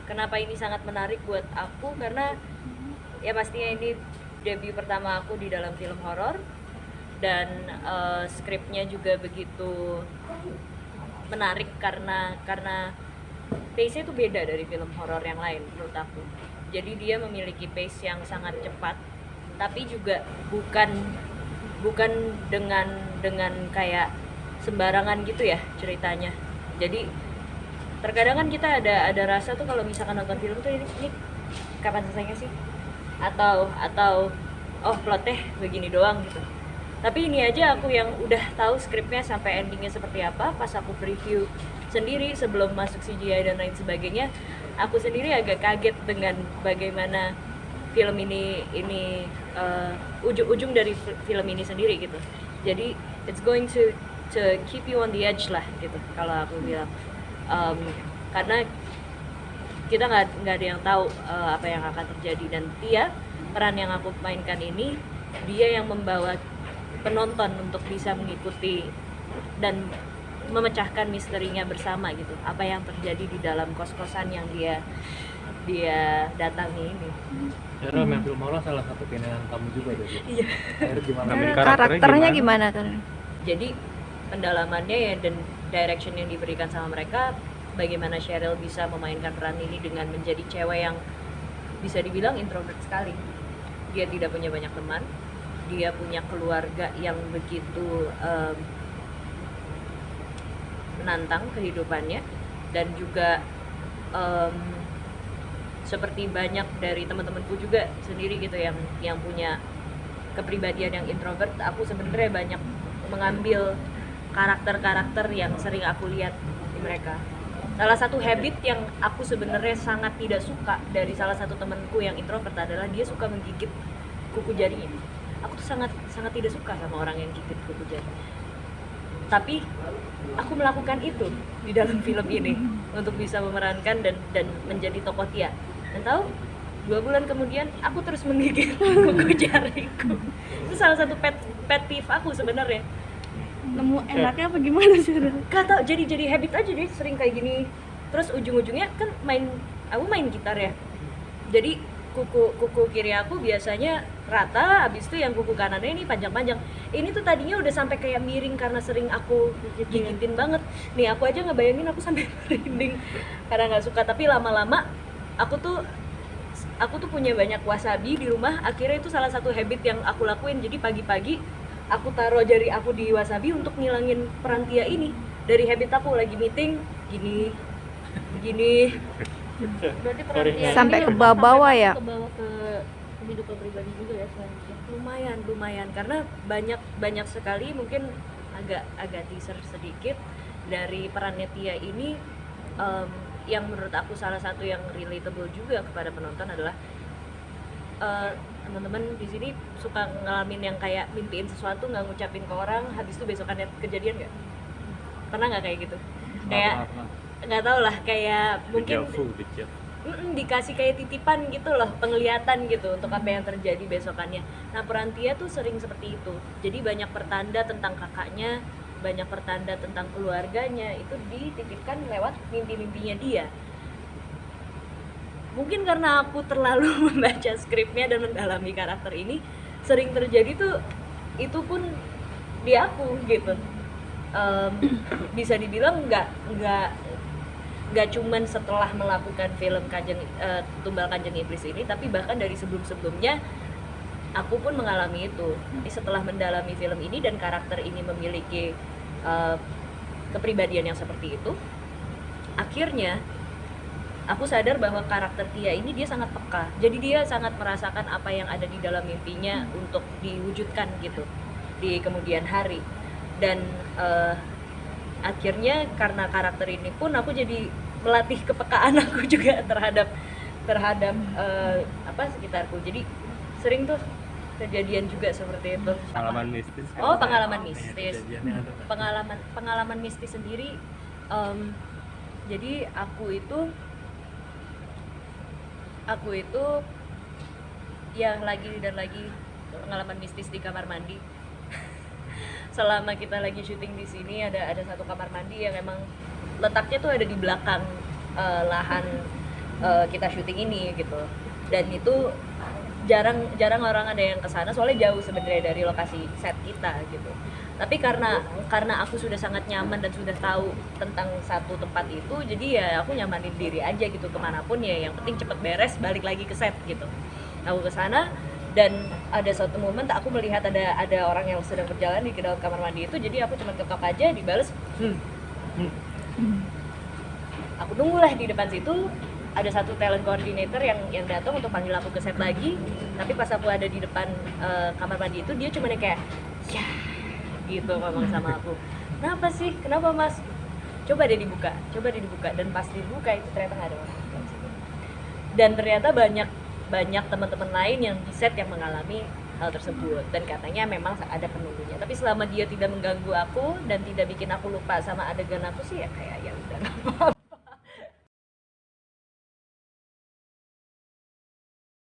Kenapa ini sangat menarik buat aku? Karena ya pastinya ini debut pertama aku di dalam film horor, dan skripnya juga begitu menarik karena pace-nya itu beda dari film horor yang lain menurut aku. Jadi dia memiliki pace yang sangat cepat, tapi juga bukan bukan dengan kayak sembarangan gitu ya ceritanya. Jadi terkadang kan kita ada rasa tuh kalau misalkan nonton film tuh ini kapan selesainya sih, atau oh plotnya begini doang gitu. Tapi ini aja aku yang udah tahu skripnya sampai endingnya seperti apa, pas aku preview sendiri sebelum masuk CGI dan lain sebagainya, aku sendiri agak kaget dengan bagaimana film ini ujung-ujung dari film ini sendiri gitu. Jadi it's going to keep you on the edge lah gitu kalau aku bilang. Karena kita nggak ada yang tahu apa yang akan terjadi, dan Tia, peran yang aku mainkan ini, dia yang membawa penonton untuk bisa mengikuti dan memecahkan misterinya bersama gitu, apa yang terjadi di dalam kos-kosan yang dia datangi ini. Cara main film horor salah satu keinginan kamu juga jadi. Iya. Gimana? Karakternya gimana tuh? Jadi pendalamannya ya, dan direction yang diberikan sama mereka, bagaimana Cheryl bisa memainkan peran ini dengan menjadi cewek yang bisa dibilang introvert sekali. Dia tidak punya banyak teman, dia punya keluarga yang begitu menantang kehidupannya, dan juga seperti banyak dari teman-temanku juga sendiri gitu yang punya kepribadian yang introvert, aku sebenarnya banyak mengambil karakter-karakter yang sering aku lihat di mereka. Salah satu habit yang aku sebenarnya sangat tidak suka dari salah satu temanku yang introvert adalah dia suka menggigit kuku jarinya. Aku tuh sangat tidak suka sama orang yang gigit kuku jari. Tapi aku melakukan itu di dalam film ini untuk bisa memerankan dan menjadi tokoh Tia. Dan tahu, 2 bulan kemudian aku terus menggigit kuku jariku. Itu salah satu pet peeve aku sebenarnya. Nemu enaknya apa gimana sih? Gak tau, jadi habit aja deh, sering kayak gini. Terus ujung-ujungnya kan aku main gitar ya. Jadi kuku kiri aku biasanya rata, habis itu yang kuku kanannya ini panjang-panjang. Ini tuh tadinya udah sampai kayak miring karena sering aku gigitin banget. Nih aku aja ngebayangin aku sampai merinding karena nggak suka. Tapi lama-lama aku tuh punya banyak wasabi di rumah. Akhirnya itu salah satu habit yang aku lakuin. Jadi pagi-pagi aku taruh jari aku di wasabi untuk ngilangin peran Tia ini. Dari habit aku lagi meeting gini. Berarti peran Tia Sampai ini ke bawah-bawah ya? Ke bawah ke kehidupan pribadi juga ya selanjutnya. Lumayan karena banyak sekali, mungkin agak teaser sedikit dari perannya Tia ini, yang menurut aku salah satu yang relatable juga kepada penonton adalah teman-teman di sini suka ngalamin yang kayak mimpiin sesuatu nggak ngucapin ke orang, habis itu besokannya kejadian nggak? Pernah nggak kayak gitu? Kayak nggak tau lah, kayak mungkin dikasih kayak titipan gitu loh, penglihatan gitu untuk apa yang terjadi besokannya. Nah peran Tia tuh sering seperti itu. Jadi banyak pertanda tentang kakaknya, banyak pertanda tentang keluarganya, itu dititipkan lewat mimpi-mimpinya dia. Mungkin karena aku terlalu membaca skripnya dan mendalami karakter ini, sering terjadi tuh itu pun di aku gitu. Bisa dibilang nggak cuman setelah melakukan film Tumbal Kanjeng Iblis ini, tapi bahkan dari sebelumnya aku pun mengalami itu. Setelah mendalami film ini dan karakter ini memiliki kepribadian yang seperti itu, akhirnya aku sadar bahwa karakter Tia ini dia sangat peka. Jadi dia sangat merasakan apa yang ada di dalam mimpinya untuk diwujudkan gitu di kemudian hari. Dan akhirnya karena karakter ini pun aku jadi melatih kepekaan aku juga terhadap sekitarku. Jadi sering tuh kejadian juga seperti itu. Pengalaman mistis. Pengalaman mistis. Pengalaman mistis sendiri. Jadi aku itu ya lagi dan lagi pengalaman mistis di kamar mandi. selama kita lagi syuting di sini ada satu kamar mandi yang emang letaknya tuh ada di belakang lahan kita syuting ini gitu. Dan itu jarang orang ada yang kesana soalnya jauh sebenarnya dari lokasi set kita gitu. Tapi karena aku sudah sangat nyaman dan sudah tahu tentang satu tempat itu, jadi ya aku nyamanin diri aja gitu kemanapun ya, yang penting cepet beres balik lagi ke set gitu. Aku kesana dan ada suatu momen aku melihat ada orang yang sedang berjalan di dalam kamar mandi itu, jadi aku cuma ketok aja, dibales aku tunggulah di depan situ. Ada satu talent coordinator yang datang untuk panggil aku ke set lagi, tapi pas aku ada di depan kamar mandi itu, dia cuma kayak ya gitu ngomong sama aku, kenapa sih, kenapa mas, coba deh dibuka, dan pas dibuka itu ternyata nggak ada orang. Dan ternyata banyak teman-teman lain yang di set yang mengalami hal tersebut, dan katanya memang ada penunggunya. Tapi selama dia tidak mengganggu aku dan tidak bikin aku lupa sama adegan aku sih ya kayak ya udah nggak apa-apa.